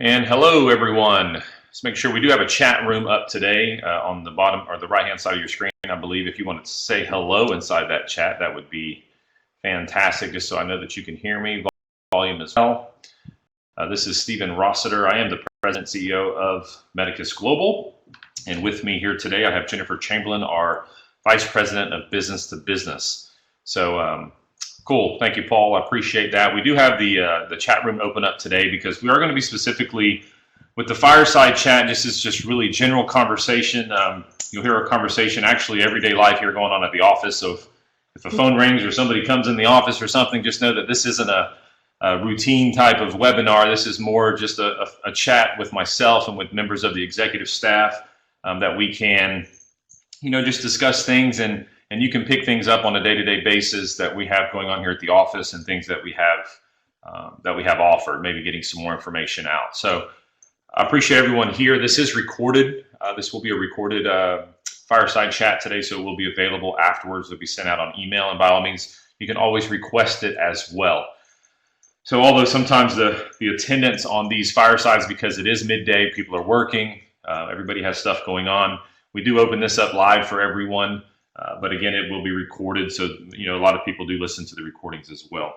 And hello, everyone. Let's make sure we do have a chat room up today on the bottom or the right-hand side of your screen. I believe if you want to say hello inside that chat, that would be fantastic, just so I know that you can hear me. Volume as well. This is Stephen Rossiter. I am the President and CEO of Medicus Global. And with me here today, I have Jennifer Chamberlain, our Vice President of Business to Business. So cool. Thank you, Paul. I appreciate that. We do have the chat room open up today because we are going to be specifically with the fireside chat. This is just really general conversation. You'll hear a conversation, actually everyday life here going on at the office. So if a phone rings or somebody comes in the office or something, just know that this isn't a routine type of webinar. This is more just a chat with myself and with members of the executive staff that we can, just discuss things and you can pick things up on a day-to-day basis that we have going on here at the office and things that we have offered, maybe getting some more information out. So I appreciate everyone here. This is recorded. This will be a recorded fireside chat today, so it will be available afterwards. It'll be sent out on email, and by all means, you can always request it as well. So although sometimes the attendance on these firesides, because it is midday, people are working, everybody has stuff going on, we do open this up live for everyone. But again, it will be recorded, so a lot of people do listen to the recordings as well.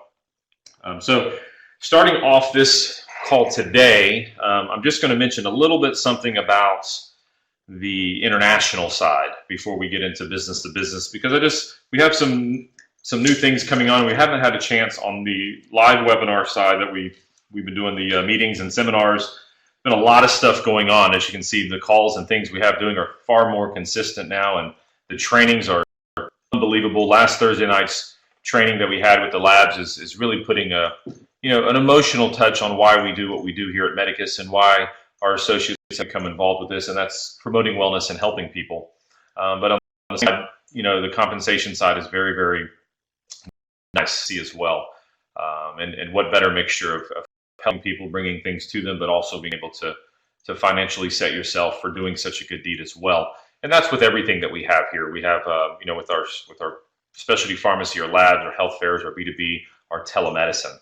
So starting off this call today, I'm just going to mention a little bit something about the international side before we get into business to business, because we have some new things coming on. We haven't had a chance on the live webinar side that we've been doing the meetings and seminars. Been a lot of stuff going on. As you can see, the calls and things we have doing are far more consistent now, and the trainings are unbelievable. Last Thursday night's training that we had with the labs is really putting an emotional touch on why we do what we do here at Medicus and why our associates have become involved with this, and that's promoting wellness and helping people. But on the side, the compensation side is very, very nice to see as well. And what better mixture of helping people, bringing things to them, but also being able to financially set yourself for doing such a good deed as well. And that's with everything that we have here. We have, with our specialty pharmacy, our labs, our health fairs, our B2B, our telemedicine.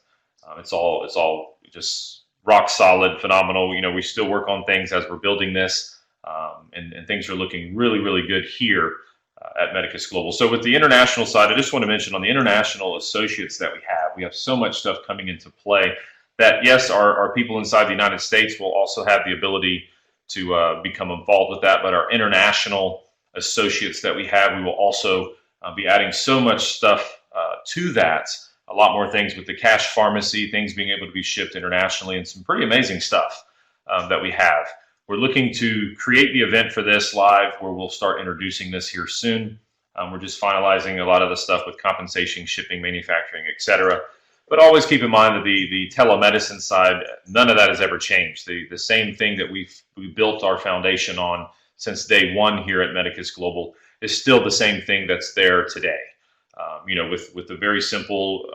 It's all just rock solid, phenomenal. We still work on things as we're building this, and things are looking really, really good here at Medicus Global. So with the international side, I just want to mention on the international associates that we have so much stuff coming into play that, yes, our people inside the United States will also have the ability to become involved with that, but our international associates that we have, we will also be adding so much stuff to that, a lot more things with the cash pharmacy, things being able to be shipped internationally, and some pretty amazing stuff that we have. We're looking to create the event for this live where we'll start introducing this here soon. We're just finalizing a lot of the stuff with compensation, shipping, manufacturing, etc. But always keep in mind that the telemedicine side, none of that has ever changed. The same thing that we built our foundation on since day one here at Medicus Global is still the same thing that's there today. With the very simple,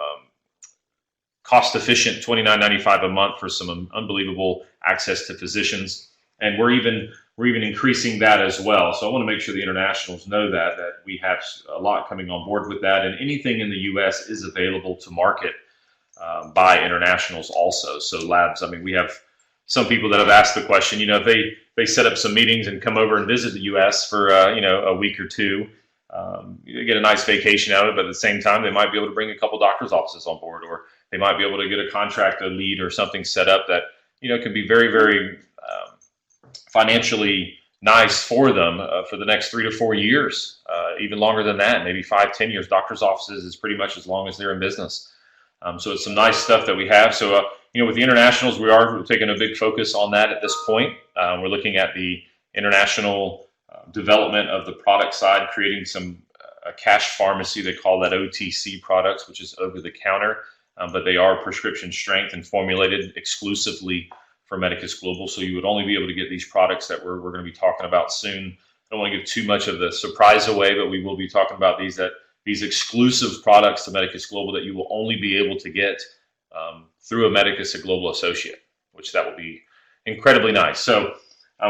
cost-efficient $29.95 a month for some unbelievable access to physicians, and we're even increasing that as well. So I want to make sure the internationals know that we have a lot coming on board with that, and anything in the U.S. is available to market by internationals also. So labs, we have some people that have asked the question, if they set up some meetings and come over and visit the U.S. for, a week or two, you get a nice vacation out of it, but at the same time, they might be able to bring a couple doctor's offices on board, or they might be able to get a contract, a lead, or something set up that, can be very, very financially nice for them for the next 3 to 4 years, even longer than that, maybe 5, 10 years. Doctor's offices is pretty much as long as they're in business. So it's some nice stuff that we have. So, with the internationals, we're taking a big focus on that at this point. We're looking at the international development of the product side, creating a cash pharmacy. They call that OTC products, which is over the counter, but they are prescription strength and formulated exclusively for Medicus Global. So you would only be able to get these products that we're going to be talking about soon. I don't want to give too much of the surprise away, but we will be talking about these exclusive products to Medicus Global that you will only be able to get through a Medicus Global associate, which that will be incredibly nice. So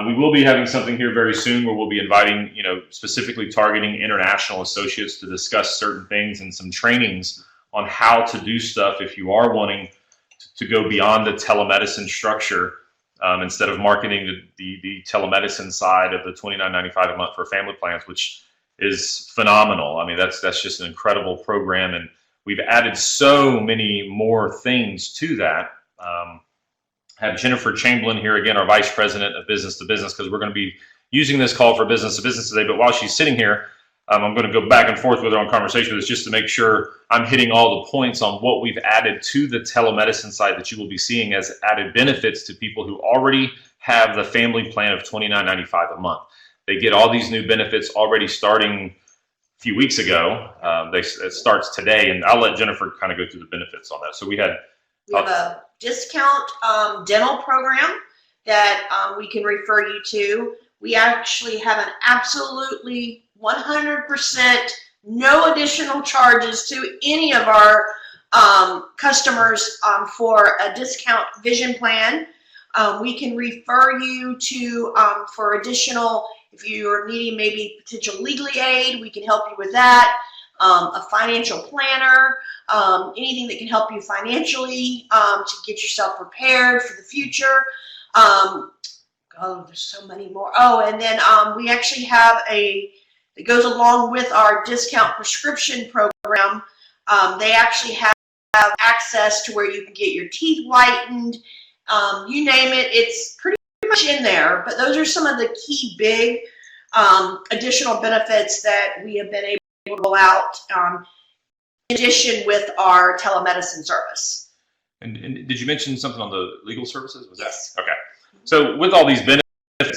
we will be having something here very soon where we'll be inviting, specifically targeting international associates to discuss certain things and some trainings on how to do stuff if you are wanting to go beyond the telemedicine structure instead of marketing the telemedicine side of the $29.95 a month for family plans, which is phenomenal. I mean, that's just an incredible program, and we've added so many more things to that. Have Jennifer Chamberlain here again, our Vice President of Business to Business, because we're going to be using this call for business to business today. But while she's sitting here, I'm going to go back and forth with her on conversation with us just to make sure I'm hitting all the points on what we've added to the telemedicine side that you will be seeing as added benefits to people who already have the family plan of $29.95 a month. They get all these new benefits already starting a few weeks ago. It starts today, and I'll let Jennifer kind of go through the benefits on that. So we have a discount dental program that we can refer you to. We actually have an absolutely 100% no additional charges to any of our customers for a discount vision plan. We can refer you to for additional, if you're needing maybe potential legal aid, we can help you with that. A financial planner, anything that can help you financially to get yourself prepared for the future. Oh, there's so many more. Oh, and then we actually have that goes along with our discount prescription program. They actually have access to where you can get your teeth whitened. You name it, it's pretty much in there. But those are some of the key big additional benefits that we have been able to roll out in addition with our telemedicine service. And did you mention something on the legal services? Was yes. That? Okay. So with all these benefits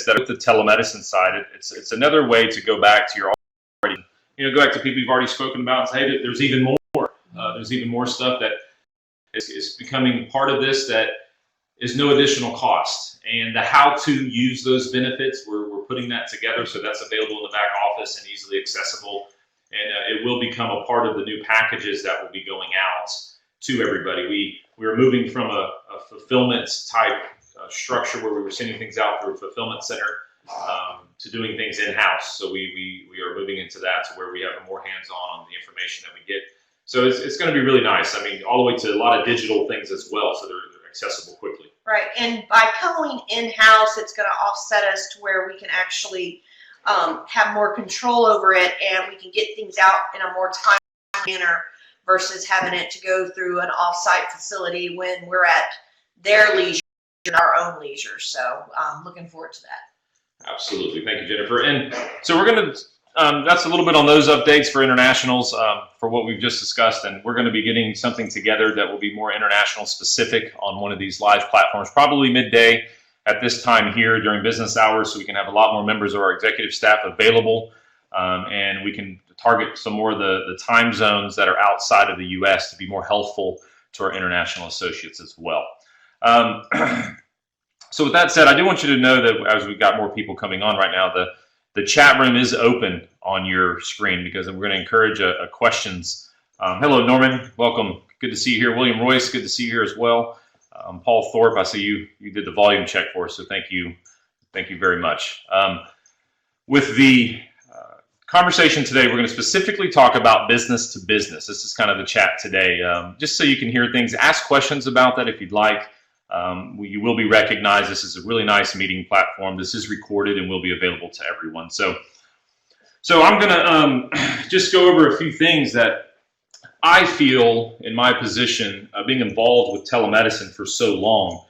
that with the telemedicine side, it's another way to go back to your already, go back to people you've already spoken about and say, hey, there's even more. There's even more stuff that is becoming part of this that is no additional cost. And the how to use those benefits, we're putting that together so that's available in the back office and easily accessible. And it will become a part of the new packages that will be going out to everybody. We are moving from a fulfillment type structure where we were sending things out through a fulfillment center to doing things in-house. So we are moving into that to where we have more hands-on on the information that we get. So it's going to be really nice. I mean, all the way to a lot of digital things as well, so they're accessible quickly. Right, and by going in-house, it's going to offset us to where we can actually have more control over it, and we can get things out in a more timely manner versus having it to go through an off-site facility when we're at their leisure and our own leisure. So I'm looking forward to that. Absolutely. Thank you, Jennifer. And so we're going to, that's a little bit on those updates for internationals for what we've just discussed. And we're going to be getting something together that will be more international specific on one of these live platforms, probably midday at this time here during business hours, so we can have a lot more members of our executive staff available, and we can target some more of the time zones that are outside of the U.S. to be more helpful to our international associates as well. So with that said, I do want you to know that as we've got more people coming on right now, the chat room is open on your screen because we're going to encourage questions. Hello, Norman. Welcome. Good to see you here. William Royce, good to see you here as well. Paul Thorpe, I see you did the volume check for us, so thank you very much. With the conversation today, we're going to specifically talk about business to business. This is kind of the chat today, just so you can hear things. Ask questions about that if you'd like. You will be recognized. This is a really nice meeting platform. This is recorded and will be available to everyone. So I'm going to just go over a few things that I feel in my position, being involved with telemedicine for so long,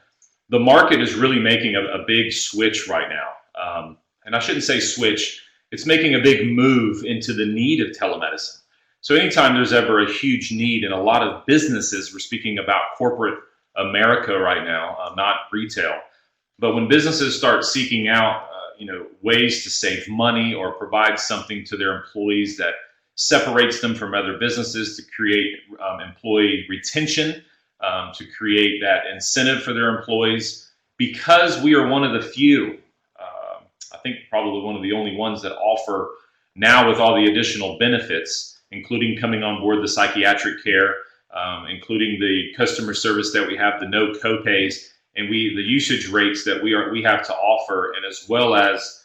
the market is really making a big switch right now. And I shouldn't say switch, it's making a big move into the need of telemedicine. So anytime there's ever a huge need in a lot of businesses, we're speaking about corporate America right now, not retail. But when businesses start seeking out ways to save money or provide something to their employees that separates them from other businesses to create employee retention, to create that incentive for their employees, because we are one of the few, I think probably one of the only ones that offer now with all the additional benefits, including coming on board the psychiatric care, including the customer service that we have, the no copays, and the usage rates that we have to offer, and as well as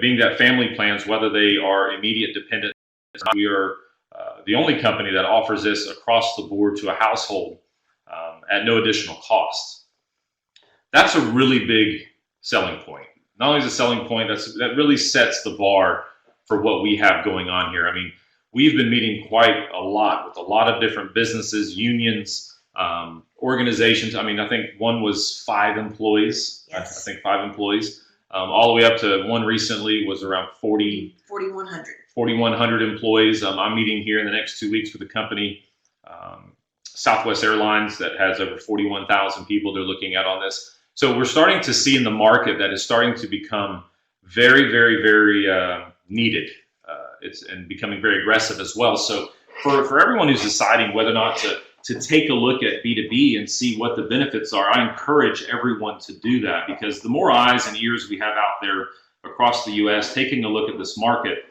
being that family plans, whether they are immediate dependent, we are the only company that offers this across the board to a household at no additional cost. That's a really big selling point. Not only is a selling point, that really sets the bar for what we have going on here. I mean, we've been meeting quite a lot with a lot of different businesses, unions, organizations. I mean, I think one was 5 employees. Yes. I think 5 employees. All the way up to one recently was around 4,100 employees. I'm meeting here in the next 2 weeks with a company, Southwest Airlines, that has over 41,000 people they're looking at on this. So we're starting to see in the market that is starting to become very, very, very needed. It's and becoming very aggressive as well. So for everyone who's deciding whether or not to take a look at B2B and see what the benefits are, I encourage everyone to do that, because the more eyes and ears we have out there across the U.S. taking a look at this market,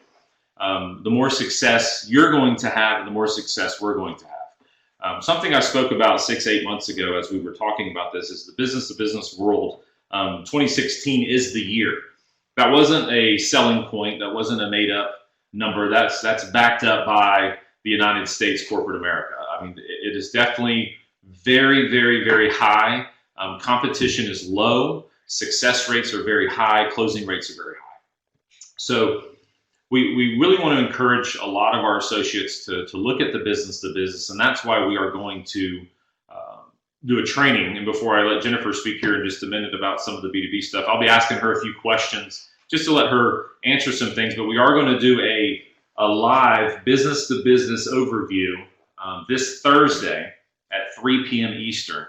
the more success you're going to have and the more success we're going to have. Something I spoke about 6-8 months ago as we were talking about this is the business-to-business world. 2016 is the year. That wasn't a selling point. That wasn't a made-up number. That's backed up by the United States corporate America. I mean, it is definitely very, very, very high. Competition is low. Success rates are very high. Closing rates are very high. So we really want to encourage a lot of our associates to look at the business, and that's why we are going to do a training. And before I let Jennifer speak here in just a minute about some of the B2B stuff, I'll be asking her a few questions just to let her answer some things. But we are going to do a live business-to-business overview this Thursday at 3 p.m. Eastern.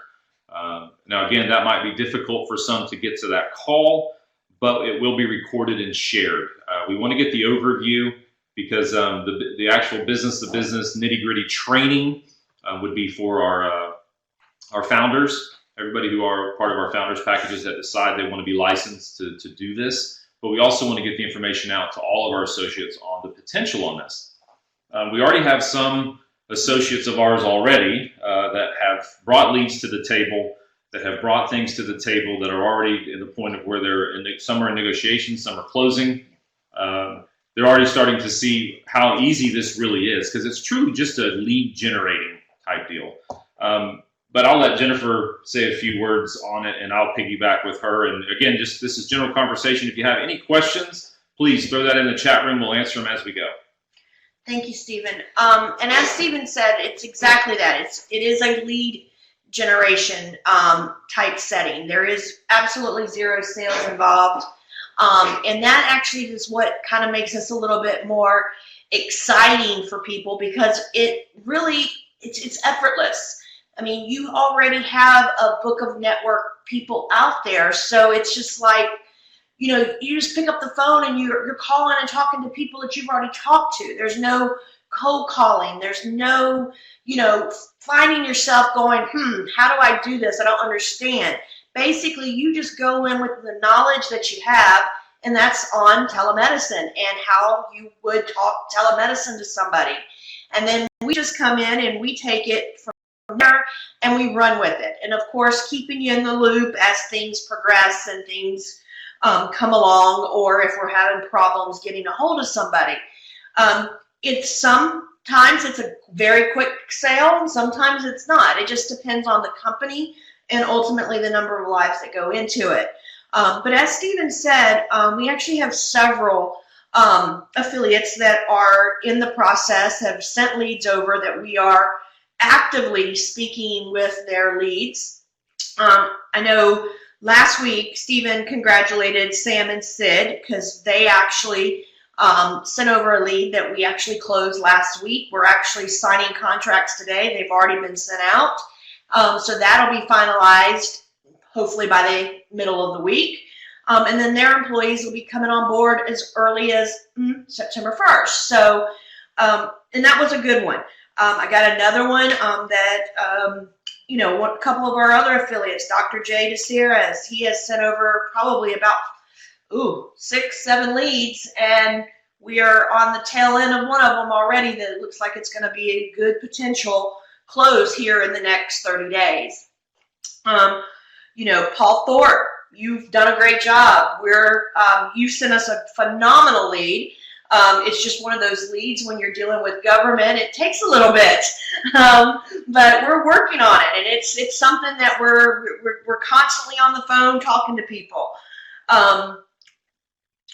Now, again, that might be difficult for some to get to that call, but it will be recorded and shared. We want to get the overview because the actual business-to-business nitty-gritty training would be for our founders, everybody who are part of our founders packages that decide they want to be licensed to do this. But we also want to get the information out to all of our associates on the potential on this. We already have some associates of ours already that have brought leads to the table, that have brought things to the table, that are already in the point of where some are in negotiations, some are closing. They're already starting to see how easy this really is, because it's truly just a lead generating type deal. But I'll let Jennifer say a few words on it, and I'll piggyback with her. And again, this is general conversation. If you have any questions, please throw that in the chat room. We'll answer them as we go. Thank you, Stephen. And as Stephen said, it's exactly that. It is a lead generation type setting. There is absolutely zero sales involved. And that actually is what kind of makes us a little bit more exciting for people, because it's effortless. I mean, you already have a book of network people out there, so it's just like, you just pick up the phone and you're calling and talking to people that you've already talked to. There's no cold calling. There's no, finding yourself going, how do I do this? I don't understand. Basically, you just go in with the knowledge that you have, and that's on telemedicine and how you would talk telemedicine to somebody. And then we just come in and we take it from there and we run with it. And of course, keeping you in the loop as things progress and things come along, or if we're having problems getting a hold of somebody. Sometimes it's a very quick sale, and sometimes it's not. It just depends on the company and ultimately the number of lives that go into it. But as Stephen said, we actually have several affiliates that are in the process, have sent leads over, that we are actively speaking with their leads. I know last week Stephen congratulated Sam and Sid because they actually sent over a lead that we actually closed last week. We're actually signing contracts today. They've already been sent out. So that'll be finalized hopefully by the middle of the week. And then their employees will be coming on board as early as September 1st. So, and that was a good one. I got another one that, a couple of our other affiliates, Dr. Jay DeSieres, he has sent over probably about 6-7 leads, and we are on the tail end of one of them already that looks like it's going to be a good potential close here in the next 30 days. Paul Thorpe, you've done a great job. You sent us a phenomenal lead. It's just one of those leads when you're dealing with government. It takes a little bit, but we're working on it, and it's something that we're constantly on the phone talking to people.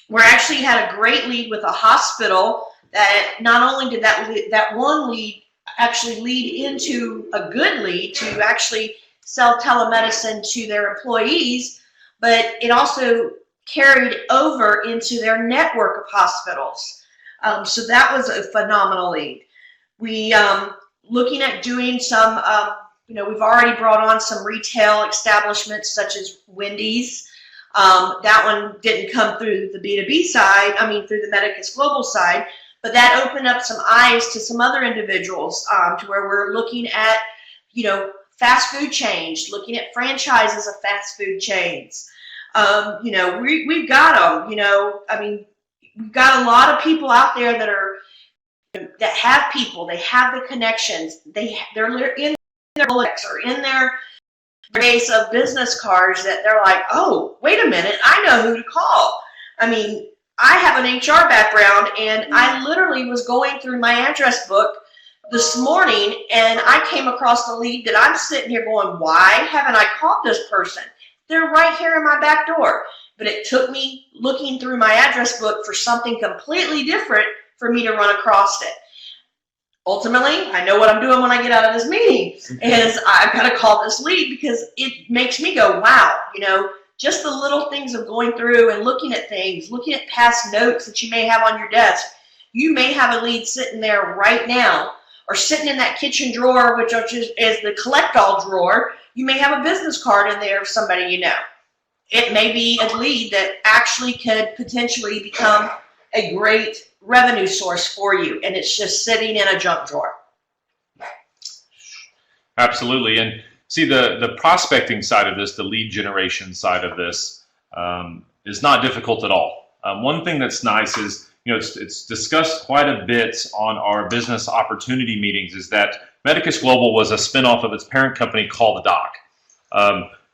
We actually had a great lead with a hospital that not only did that one lead actually lead into a good lead to actually sell telemedicine to their employees, but it also carried over into their network of hospitals. So that was a phenomenal lead. We looking at doing some, we've already brought on some retail establishments such as Wendy's. That one didn't come through the B2B side, through the Medicus Global side, but that opened up some eyes to some other individuals to where we're looking at, fast food chains, looking at franchises of fast food chains. We've got them, we've got a lot of people out there that have people, they have the connections, they're in their Rolex or in their base of business cards that they're like, oh, wait a minute, I know who to call. I have an HR background, and I literally was going through my address book this morning, and I came across the lead that I'm sitting here going, why haven't I called this person? They're right here in my back door. But it took me looking through my address book for something completely different for me to run across it. Ultimately, I know what I'm doing when I get out of this meeting is I've got to call this lead because it makes me go, wow, just the little things of going through and looking at things, looking at past notes that you may have on your desk. You may have a lead sitting there right now or sitting in that kitchen drawer, which is the collect-all drawer. You may have a business card in there of somebody you know. It may be a lead that actually could potentially become a great revenue source for you, and it's just sitting in a junk drawer. Absolutely. And see, the prospecting side of this, the lead generation side of this, is not difficult at all. One thing that's nice is, it's discussed quite a bit on our business opportunity meetings, is that Medicus Global was a spinoff of its parent company called the Doc.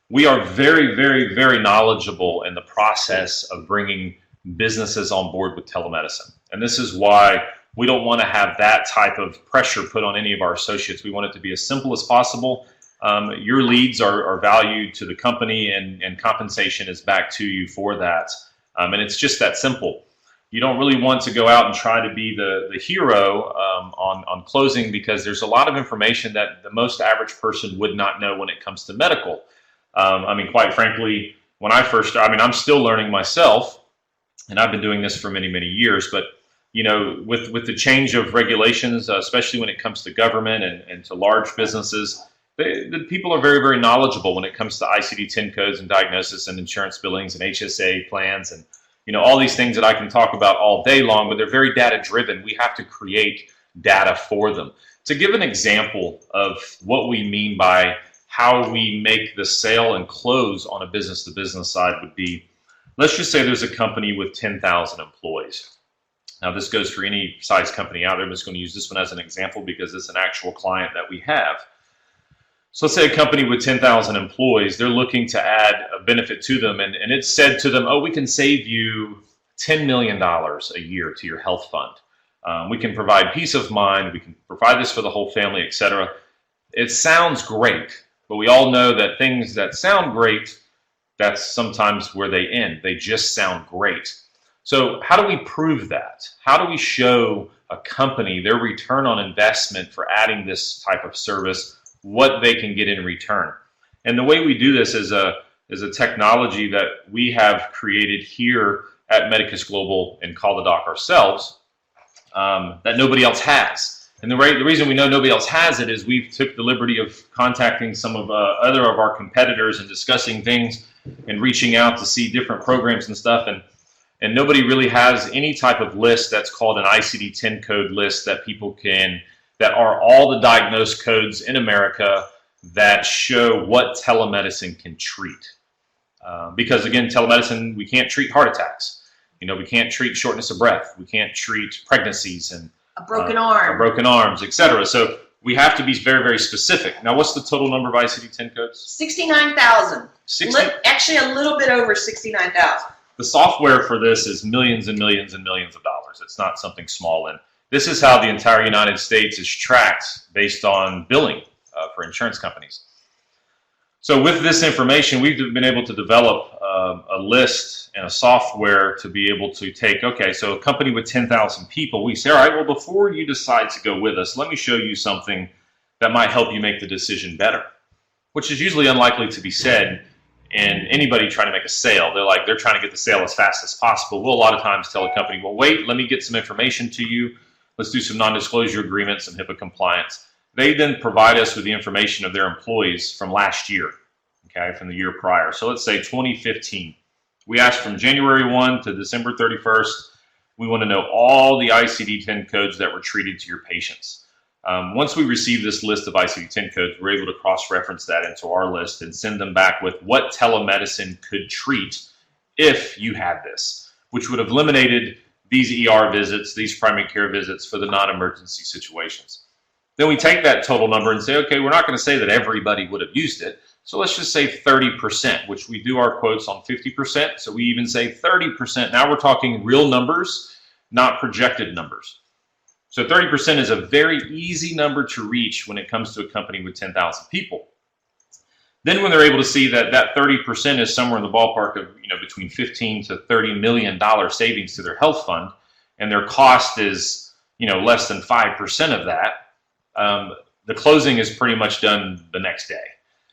We are very, very, very knowledgeable in the process of bringing businesses on board with telemedicine. And this is why we don't want to have that type of pressure put on any of our associates. We want it to be as simple as possible. Your leads are valued to the company, and compensation is back to you for that. And it's just that simple. You don't really want to go out and try to be the hero on closing, because there's a lot of information that the most average person would not know when it comes to medical. Quite frankly, when I first started, I'm still learning myself, and I've been doing this for many, many years, but with the change of regulations, especially when it comes to government and to large businesses, the people are very, very knowledgeable when it comes to ICD-10 codes and diagnosis and insurance billings and HSA plans and all these things that I can talk about all day long, but they're very data driven. We have to create data for them. To give an example of what we mean by how we make the sale and close on a business-to-business side would be, let's just say there's a company with 10,000 employees. Now, this goes for any size company out there. I'm just going to use this one as an example because it's an actual client that we have. So let's say a company with 10,000 employees, they're looking to add a benefit to them, and it's said to them, oh, we can save you $10 million a year to your health fund. We can provide peace of mind. We can provide this for the whole family, etc. It sounds great, but we all know that things that sound great, that's sometimes where they end. They just sound great. So how do we prove that? How do we show a company their return on investment for adding this type of service, what they can get in return? And the way we do this is a technology that we have created here at Medicus Global and call the Doc ourselves, that nobody else has. And the reason we know nobody else has it is we've took the liberty of contacting some of other of our competitors and discussing things and reaching out to see different programs and stuff. And nobody really has any type of list that's called an ICD-10 code list that people that are all the diagnosed codes in America that show what telemedicine can treat. Because again, telemedicine, we can't treat heart attacks. We can't treat shortness of breath. We can't treat pregnancies and a broken arm, broken arms, etc. So we have to be very, very specific. Now, what's the total number of ICD-10 codes? 69,000. Actually, a little bit over 69,000. the software for this is millions and millions and millions of dollars. It's not something small. And this is how the entire United States is tracked based on billing for insurance companies. So with this information, we've been able to develop a list and a software to be able to take, okay, so a company with 10,000 people, we say, all right, well, before you decide to go with us, let me show you something that might help you make the decision better, which is usually unlikely to be said in anybody trying to make a sale. They're trying to get the sale as fast as possible. We'll a lot of times tell a company, well, wait, let me get some information to you. Let's do some non-disclosure agreements and HIPAA compliance. They then provide us with the information of their employees from last year, okay, from the year prior. So let's say 2015. We asked from January 1 to December 31st. We want to know all the ICD-10 codes that were treated to your patients. Once we receive this list of ICD-10 codes, we're able to cross-reference that into our list and send them back with what telemedicine could treat if you had this, which would have eliminated these ER visits, these primary care visits for the non-emergency situations. Then we take that total number and say, okay, we're not going to say that everybody would have used it. So let's just say 30%, which we do our quotes on 50%. So we even say 30%. Now we're talking real numbers, not projected numbers. So 30% is a very easy number to reach when it comes to a company with 10,000 people. Then when they're able to see that that 30% is somewhere in the ballpark of, between $15 to $30 million savings to their health fund, and their cost is, less than 5% of that, the closing is pretty much done the next day.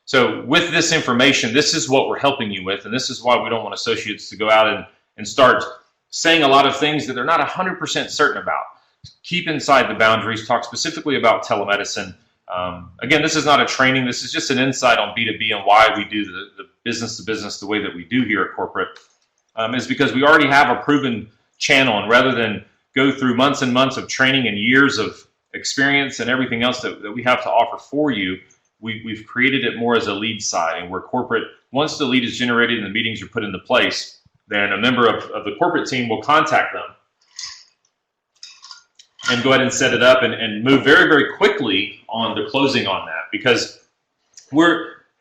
So with this information, this is what we're helping you with, and this is why we don't want associates to go out and start saying a lot of things that they're not 100% certain about. Keep inside the boundaries, talk specifically about telemedicine. Again, this is not a training, this is just an insight on B2B and why we do the business to business the way that we do here at corporate, is because we already have a proven channel, and rather than go through months and months of training and years of experience and everything else that we have to offer for you, we've created it more as a lead side, and where corporate, once the lead is generated and the meetings are put into place, then a member of the corporate team will contact them and go ahead and set it up and move very, very quickly on the closing on that, because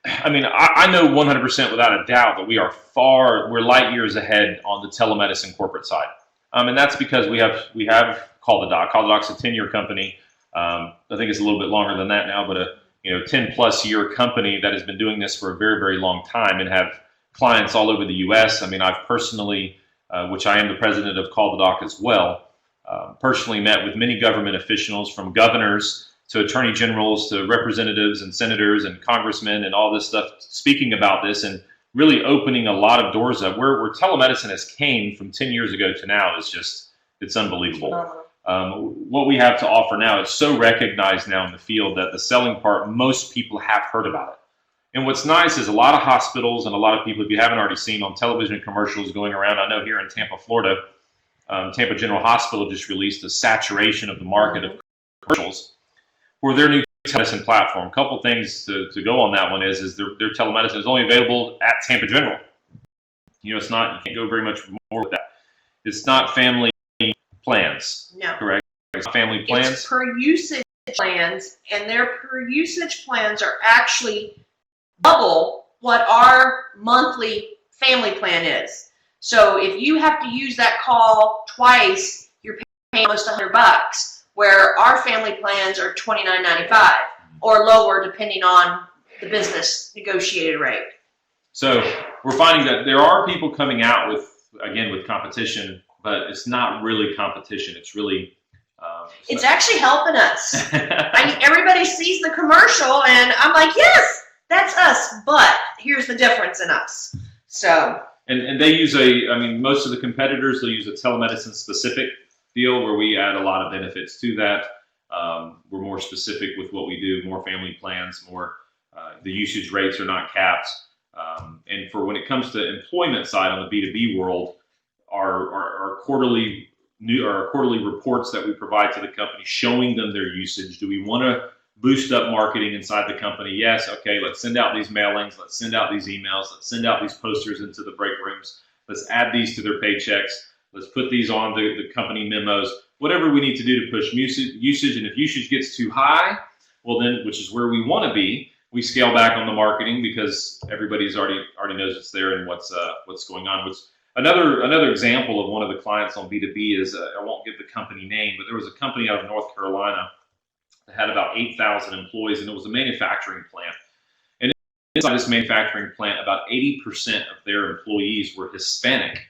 I know 100% without a doubt that we're light years ahead on the telemedicine corporate side. And that's because we have Call the Doc. Call the Doc's a 10-year company. I think it's a little bit longer than that now, but a 10-plus year company that has been doing this for a very, very long time and have clients all over the U.S. I've personally, which I am the president of Call the Doc as well, personally met with many government officials, from governors to attorney generals to representatives and senators and congressmen and all this stuff, speaking about this and really opening a lot of doors up. Where telemedicine has came from 10 years ago to now is just, it's unbelievable. What we have to offer now is so recognized now in the field that the selling part, most people have heard about it. And what's nice is a lot of hospitals and a lot of people, if you haven't already seen on television commercials going around, I know here in Tampa, Florida, Tampa General Hospital just released a saturation of the market of commercials for their new telemedicine platform. A couple things to go on that one is their telemedicine is only available at Tampa General. It's not, you can't go very much more with that. It's not family plans. No. Correct? It's not family plans. It's per usage plans, and their per usage plans are actually double what our monthly family plan is. So if you have to use that call twice, you're paying almost $100, where our family plans are $29.95 or lower depending on the business negotiated rate. So we're finding that there are people coming out with competition, but it's not really competition. It's really it's actually helping us. Everybody sees the commercial, and I'm like, yes, that's us. But here's the difference in us. So. And they use most of the competitors, they'll use a telemedicine specific deal where we add a lot of benefits to that. We're more specific with what we do, more family plans, more the usage rates are not capped. And for when it comes to employment side on the B2B world, our quarterly reports that we provide to the company showing them their usage. Do we want to boost up marketing inside the company? Yes. Okay. Let's send out these mailings. Let's send out these emails. Let's send out these posters into the break rooms. Let's add these to their paychecks. Let's put these on the company memos. Whatever we need to do to push usage. And if usage gets too high, well then, which is where we want to be, we scale back on the marketing because everybody's already knows it's there and what's going on. Which Another example of one of the clients on B2B is, I won't give the company name, but there was a company out of North Carolina that had about 8,000 employees, and it was a manufacturing plant. And inside this manufacturing plant, about 80% of their employees were Hispanic.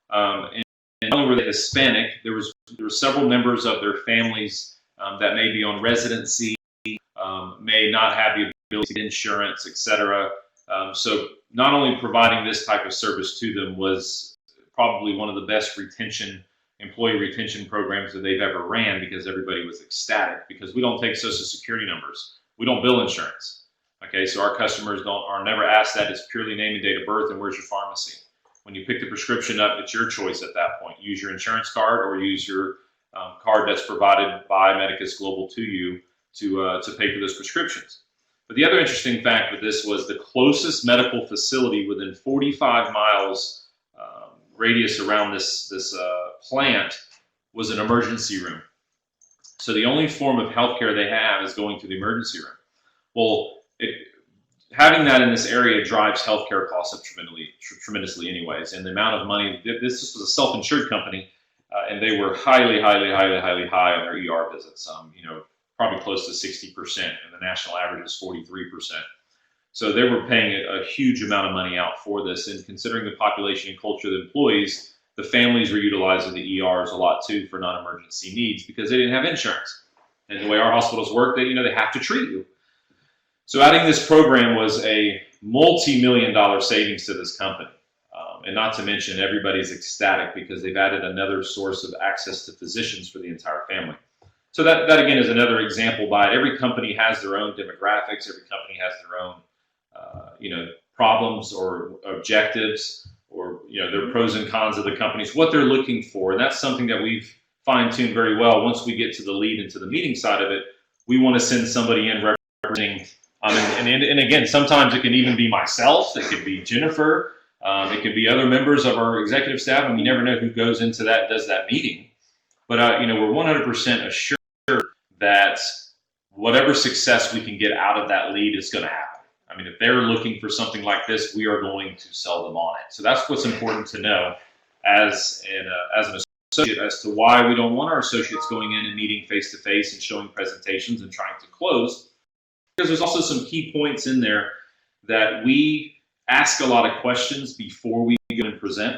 And not only were they Hispanic, there were several members of their families that may be on residency, may not have the ability to get insurance, etc. So not only providing this type of service to them was probably one of the best employee retention programs that they've ever ran, because everybody was ecstatic, because we don't take social security numbers. We don't bill insurance. Okay, so our customers are never asked that. It's purely name and date of birth and where's your pharmacy. When you pick the prescription up, it's your choice at that point. Use your insurance card or use your card that's provided by Medicus Global to you to pay for those prescriptions. But the other interesting fact with this was the closest medical facility within 45 miles radius around this plant was an emergency room. So the only form of healthcare they have is going to the emergency room. Well, having that in this area drives healthcare costs up tremendously anyways. And the amount of money, this was a self-insured company, and they were highly high on their ER visits, probably close to 60%, and the national average is 43%. So they were paying a huge amount of money out for this, and considering the population and culture of the employees, the families were utilizing the ERs a lot too for non-emergency needs because they didn't have insurance. And the way our hospitals work, they have to treat you. So adding this program was a multi-million-dollar savings to this company. And not to mention, everybody's ecstatic because they've added another source of access to physicians for the entire family. So that again is another example by it. Every company has their own demographics. Every company has their own problems or objectives, or their pros and cons of the companies, what they're looking for. And that's something that we've fine-tuned very well. Once we get to the lead and to the meeting side of it, we want to send somebody in representing, and again, sometimes it can even be myself, it could be Jennifer, it could be other members of our executive staff, and you never know who goes into that, does that meeting. But we're 100% assured that whatever success we can get out of that lead is going to happen. I mean, if they're looking for something like this, we are going to sell them on it. So that's what's important to know as an associate, as to why we don't want our associates going in and meeting face-to-face and showing presentations and trying to close. Because there's also some key points in there that we ask a lot of questions before we go and present.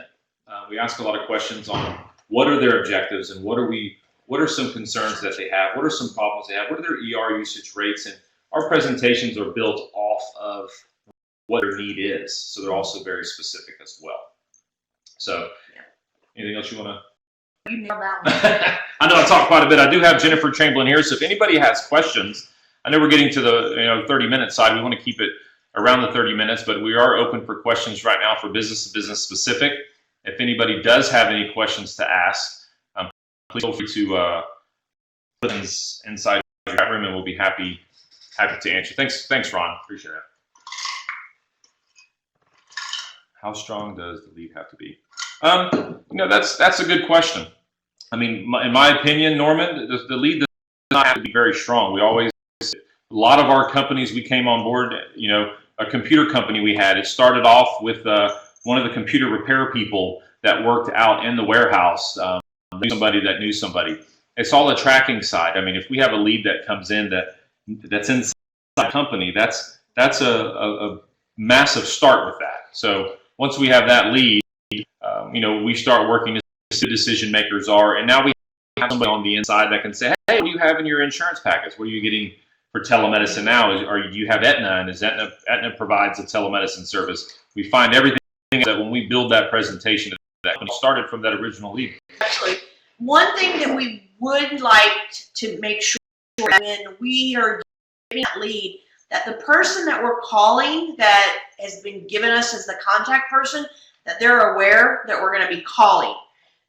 We ask a lot of questions on what are their objectives and what are some concerns that they have, what are some problems they have, what are their ER usage rates, and our presentations are built off of what their need is. So they're also very specific as well. So anything else you want to? You nailed that one. I know I talked quite a bit. I do have Jennifer Chamberlain here. So if anybody has questions, I know we're getting to the 30-minute side. We want to keep it around the 30 minutes, but we are open for questions right now for business to business specific. If anybody does have any questions to ask, please feel free to put them inside the chat room, and we'll be happy to answer. Thanks, Ron. Appreciate it. How strong does the lead have to be? That's a good question. I mean, in my opinion, Norman, the lead does not have to be very strong. A lot of our companies we came on board, a computer company we had, it started off with one of the computer repair people that worked out in the warehouse, knew somebody that knew somebody. It's all a tracking side. I mean, if we have a lead that comes in that's inside the company, that's a massive start with that. So once we have that lead, we start working as the decision makers are, and now we have somebody on the inside that can say, hey, what do you have in your insurance package? What are you getting for telemedicine now? Do you have Aetna, and Aetna provides a telemedicine service? We find everything that when we build that presentation, that started from that original lead. Actually, one thing that we would like to make sure when we are giving that lead, that the person that we're calling that has been given us as the contact person, that they're aware that we're going to be calling.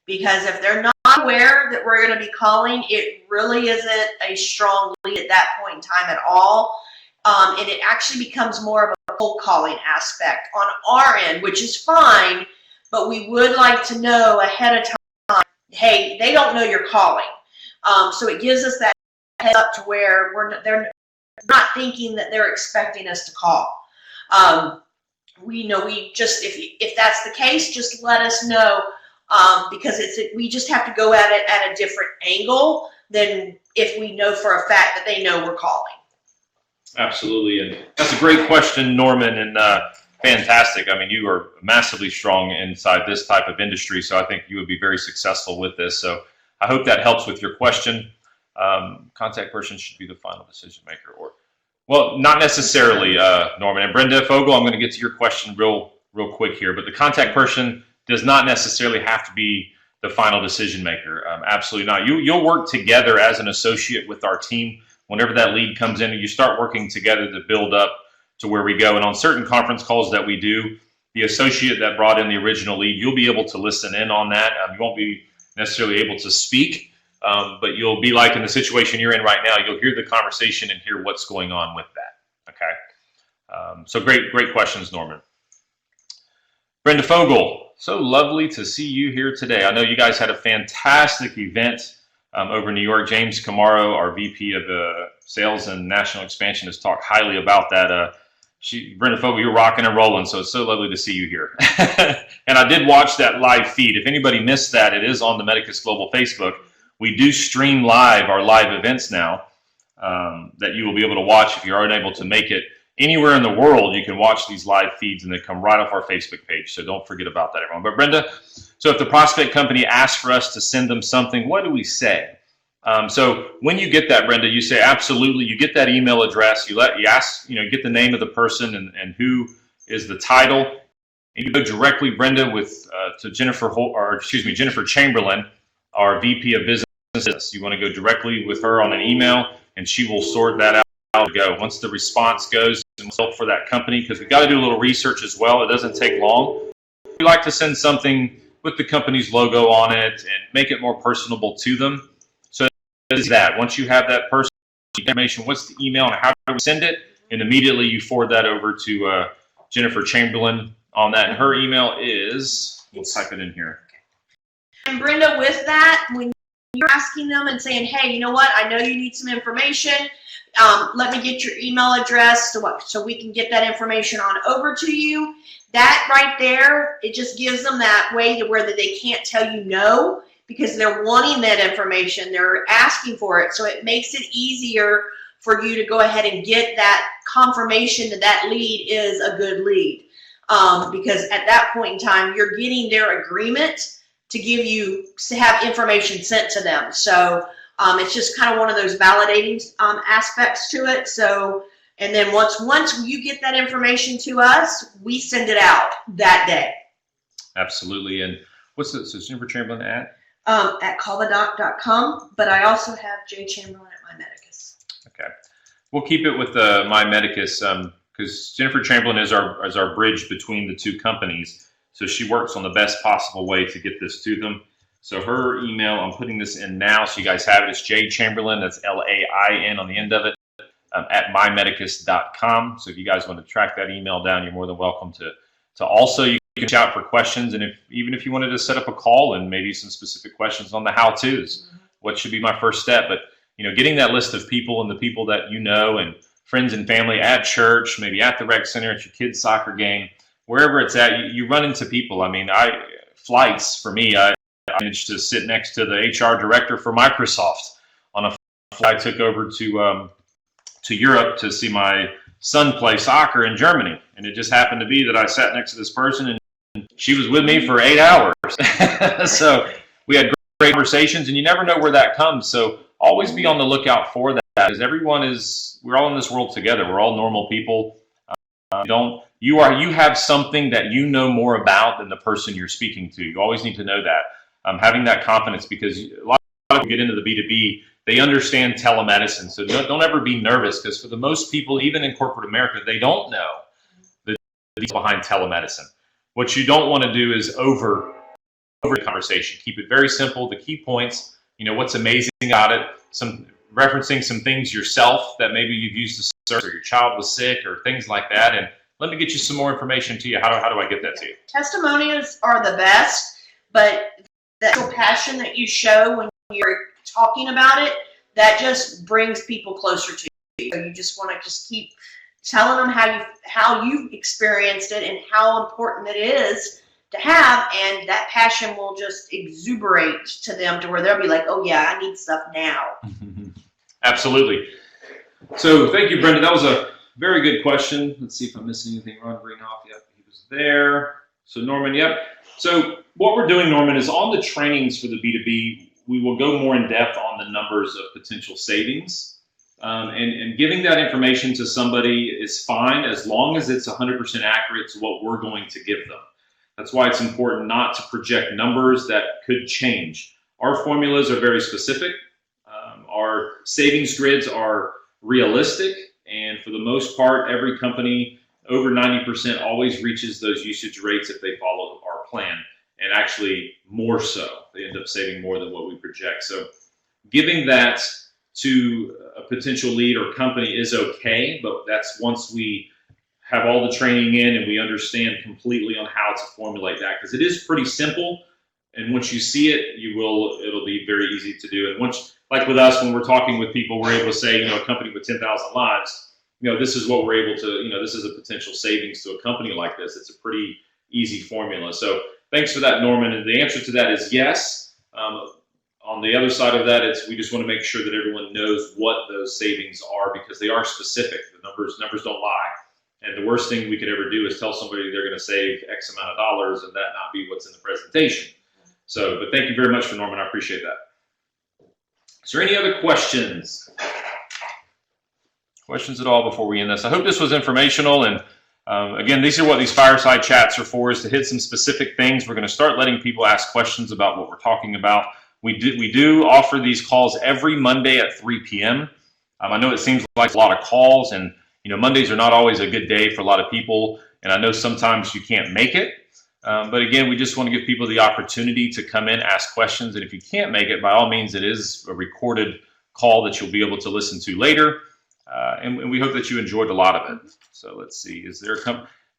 Because if they're not aware that we're going to be calling, it really isn't a strong lead at that point in time at all. And it actually becomes more of a cold calling aspect on our end, which is fine, but we would like to know ahead of time, hey, they don't know you're calling. So it gives us that heads up to where they're not thinking that they're expecting us to call. we just, if that's the case, just let us know, because we just have to go at it at a different angle than if we know for a fact that they know we're calling. Absolutely, and that's a great question, Norman, and fantastic. I mean, you are massively strong inside this type of industry, so I think you would be very successful with this. So I hope that helps with your question. Contact person should be the final decision maker, or, well, not necessarily, Norman. And Brenda Fogel, I'm going to get to your question real quick here, but the contact person does not necessarily have to be the final decision maker. Absolutely not. You'll work together as an associate with our team. Whenever that lead comes in, you start working together to build up to where we go. And on certain conference calls that we do, the associate that brought in the original lead, you'll be able to listen in on that. You won't be necessarily able to speak, but you'll be like in the situation you're in right now. You'll hear the conversation and hear what's going on with that. Okay. So great questions, Norman. Brenda Fogel, so lovely to see you here today. I know you guys had a fantastic event over in New York. James Camaro, our VP of Sales and National Expansion, has talked highly about that. Brenda Fogel, you're rocking and rolling, so it's so lovely to see you here. And I did watch that live feed. If anybody missed that, it is on the Medicus Global Facebook. We do stream live our live events now that you will be able to watch if you're unable to make it. Anywhere in the world, you can watch these live feeds, and they come right off our Facebook page, so don't forget about that, everyone. But Brenda, so if the prospect company asks for us to send them something, what do we say? So when you get that, Brenda, you say absolutely. You get that email address. You ask, get the name of the person and who is the title. And you go directly, Brenda, to Jennifer Chamberlain, our VP of Business. You want to go directly with her on an email, and she will sort that out. Once the response goes, and help for that company, because we've got to do a little research as well. It doesn't take long. We like to send something with the company's logo on it and make it more personable to them. So is that once you have that personal information, what's the email and how do we send it, and immediately you forward that over to Jennifer Chamberlain on that, and her email is, we'll type it in here. And Brenda, with that, when you're asking them and saying, hey, you know what, I know you need some information, let me get your email address so we can get that information on over to you. That right there, it just gives them that way to where they can't tell you no, because they're wanting that information. They're asking for it. So it makes it easier for you to go ahead and get that confirmation that that lead is a good lead. Because at that point in time, you're getting their agreement to have information sent to them. So it's just kind of one of those validating aspects to it. So, and then once you get that information to us, we send it out that day. Absolutely. And what's the Jennifer Chamberlain at? At callthedoc.com, but I also have J. Chamberlain at MyMedicus. Okay. We'll keep it with MyMedicus because Jennifer Chamberlain is our bridge between the two companies. So she works on the best possible way to get this to them. So her email, I'm putting this in now so you guys have it. It's J. Chamberlain, that's L-A-I-N on the end of it, at mymedicus.com. So if you guys want to track that email down, you're more than welcome to also, you can reach out for questions. And even if you wanted to set up a call and maybe some specific questions on the how-tos, what should be my first step? But, getting that list of people and the people that you know and friends and family at church, maybe at the rec center, at your kid's soccer game, wherever it's at, you run into people. I mean, flights for me, I managed to sit next to the HR director for Microsoft on a flight I took over to Europe to see my son play soccer in Germany. And it just happened to be that I sat next to this person and she was with me for 8 hours. So we had great conversations, and you never know where that comes. So always be on the lookout for that, because we're all in this world together. We're all normal people. You have something that you know more about than the person you're speaking to. You always need to know that. Having that confidence, because a lot of people get into the B2B, they understand telemedicine. So don't ever be nervous, because for the most people, even in corporate America, they don't know the details behind telemedicine. What you don't want to do is over the conversation. Keep it very simple. The key points, what's amazing about it, referencing some things yourself that maybe you've used to search, or your child was sick, or things like that. And let me get you some more information to you. How do I get that to you? Testimonials are the best, but that passion that you show when you're talking about it, that just brings people closer to you. So you just want to just keep telling them how you've experienced it and how important it is to have, and that passion will just exuberate to them to where they'll be like, oh yeah, I need stuff now. Absolutely. So thank you, Brenda. That was a very good question. Let's see if I'm missing anything. Ron Greenhoff, yep, he was there. So Norman, yep. So what we're doing, Norman, is on the trainings for the B2B, we will go more in depth on the numbers of potential savings. And giving that information to somebody is fine as long as it's 100% accurate to what we're going to give them. That's why it's important not to project numbers that could change. Our formulas are very specific. Our savings grids are realistic, and for the most part, every company over 90% always reaches those usage rates if they follow our plan, and actually more so. They end up saving more than what we project. So giving that to a potential lead or company is okay, but that's once we have all the training in and we understand completely on how to formulate that, because it is pretty simple, and once you see it, it'll be very easy to do. And once, like with us, when we're talking with people, we're able to say, a company with 10,000 lives, this is what we're able to, this is a potential savings to a company like this. It's a pretty easy formula. So thanks for that, Norman. And the answer to that is yes. On the other side of that, we just want to make sure that everyone knows what those savings are, because they are specific. The numbers don't lie. And the worst thing we could ever do is tell somebody they're going to save X amount of dollars and that not be what's in the presentation. So, but thank you very much for Norman. I appreciate that. Is there any other questions? Questions at all before we end this? I hope this was informational. And again, these are what these fireside chats are for, is to hit some specific things. We're going to start letting people ask questions about what we're talking about. We do offer these calls every Monday at 3 p.m. I know it seems like a lot of calls, and Mondays are not always a good day for a lot of people, and I know sometimes you can't make it. But again, we just want to give people the opportunity to come in, ask questions, and if you can't make it, by all means, it is a recorded call that you'll be able to listen to later, and we hope that you enjoyed a lot of it. So let's see, is there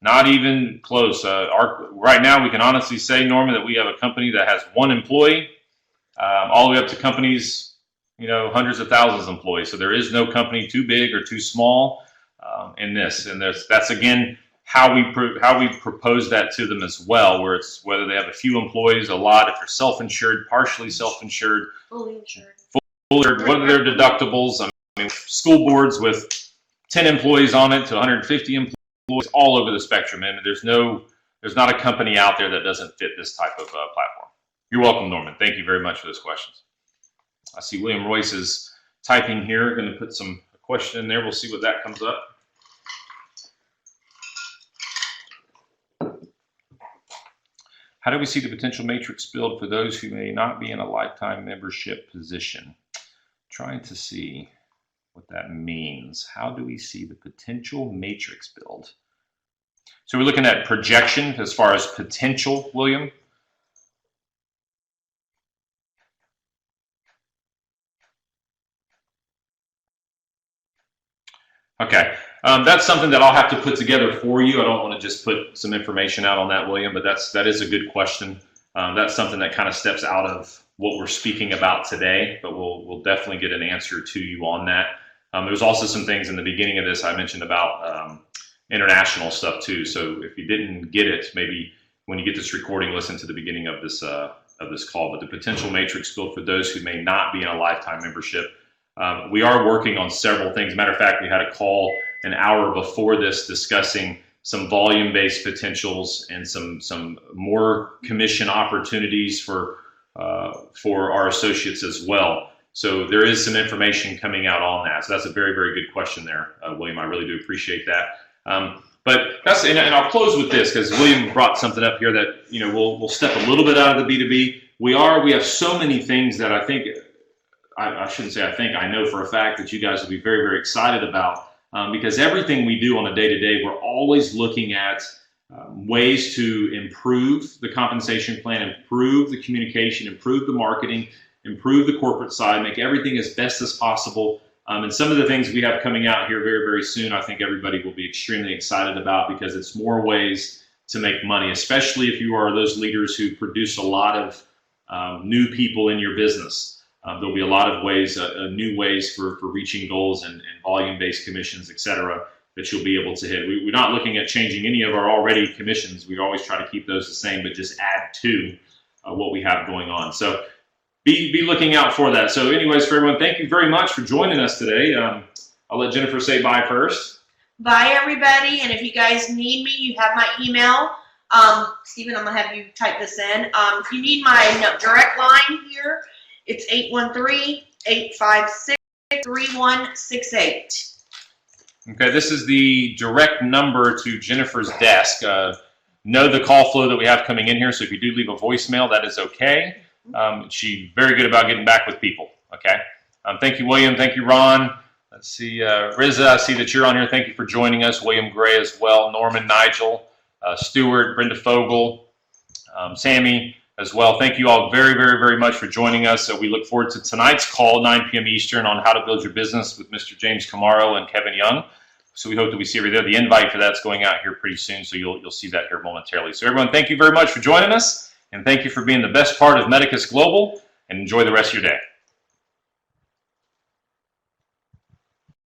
not even close. Right now, we can honestly say, Norman, that we have a company that has one employee, all the way up to companies, hundreds of thousands of employees. So there is no company too big or too small in this, and that's again how we propose that to them as well, where it's whether they have a few employees, a lot, if they're self-insured, partially self-insured, Fully insured. What are their deductibles? I mean, school boards with 10 employees on it to 150 employees, all over the spectrum, and there's not a company out there that doesn't fit this type of platform. You're welcome, Norman. Thank you very much for those questions. I see William Royce is typing here. Going to put a question in there. We'll see what that comes up. How do we see the potential matrix build for those who may not be in a lifetime membership position? Trying to see what that means. How do we see the potential matrix build? So we're looking at projection as far as potential, William. Okay, that's something that I'll have to put together for you. I don't want to just put some information out on that, William, but that is a good question. That's something that kind of steps out of what we're speaking about today, but we'll definitely get an answer to you on that. There's also some things in the beginning of this I mentioned about international stuff too. So if you didn't get it, maybe when you get this recording, listen to the beginning of this call. But the potential matrix build for those who may not be in a lifetime membership. We are working on several things. Matter of fact, we had a call an hour before this discussing some volume-based potentials and some more commission opportunities for our associates as well. So there is some information coming out on that. So that's a very, very good question there, William. I really do appreciate that. But that's, and I'll close with this because William brought something up here that we'll step a little bit out of the B2B. We have so many things that I think. I shouldn't say I think, I know for a fact that you guys will be very, very excited about because everything we do on a day-to-day, we're always looking at ways to improve the compensation plan, improve the communication, improve the marketing, improve the corporate side, make everything as best as possible. And some of the things we have coming out here very, very soon, I think everybody will be extremely excited about because it's more ways to make money, especially if you are those leaders who produce a lot of new people in your business. There'll be a lot of ways, new ways for reaching goals and volume-based commissions, et cetera, that you'll be able to hit. We're not looking at changing any of our already commissions. We always try to keep those the same, but just add to what we have going on. So be looking out for that. So anyways, for everyone, thank you very much for joining us today. I'll let Jennifer say bye first. Bye, everybody. And if you guys need me, you have my email. Stephen, I'm going to have you type this in. If you need my direct line here, it's 813-856-3168. Okay, this is the direct number to Jennifer's desk. Know the call flow that we have coming in here, so if you do leave a voicemail, that is okay. She's very good about getting back with people, okay? Thank you, William. Thank you, Ron. Let's see, Riza, I see that you're on here. Thank you for joining us. William Gray as well. Norman, Nigel, Stuart, Brenda Fogel, Sammy as well. Thank you all very, very, very much for joining us. We look forward to tonight's call, 9 p.m. Eastern, on how to build your business with Mr. James Camaro and Kevin Young. So we hope that we see you there. The invite for that's going out here pretty soon, so you'll see that here momentarily. So everyone, thank you very much for joining us, and thank you for being the best part of Medicus Global, and enjoy the rest of your day.